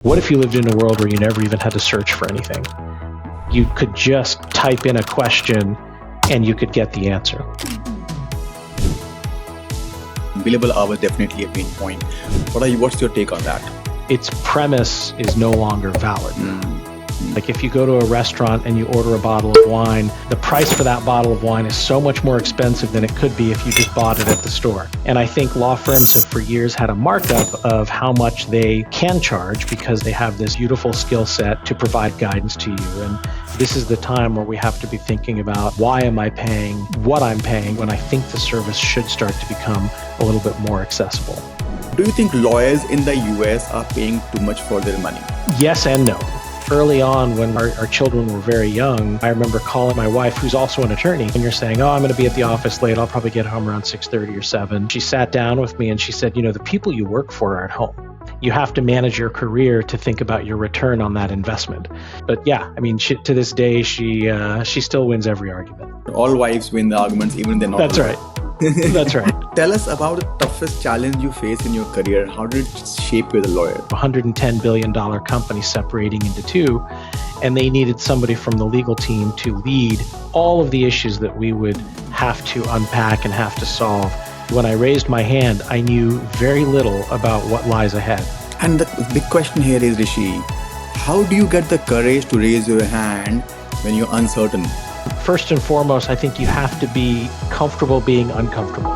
What if you lived in a world where you never even had to search for anything? You could just type in a question and you could get the answer. Billable hours definitely a pain point. What's your take on that? Its premise is no longer valid. Like if you go to a restaurant and you order a bottle of wine, the price for that bottle of wine is so much more expensive than it could be if you just bought it at the store. And I think law firms have for years had a markup of how much they can charge because they have this beautiful skill set to provide guidance to you. And this is the time where we have to be thinking about why am I paying what I'm paying when I think the service should start to become a little bit more accessible. Do you think lawyers in the US are paying too much for their money? Yes and no. Early on, when our children were very young, I remember calling my wife, who's also an attorney, and you're saying, I'm going to be at the office late. I'll probably get home around 6:30 or 7. She sat down with me and she said, the people you work for are at home. You have to manage your career to think about your return on that investment. But yeah, to this day, she still wins every argument. All wives win the arguments, even if they're not. That's right. That's right. Tell us about the toughest challenge you faced in your career. How did it shape you as a lawyer? $110 billion company separating into two, and they needed somebody from the legal team to lead all of the issues that we would have to unpack and have to solve. When I raised my hand, I knew very little about what lies ahead. And the big question here is, Rishi, how do you get the courage to raise your hand when you're uncertain? First and foremost, I think you have to be comfortable being uncomfortable.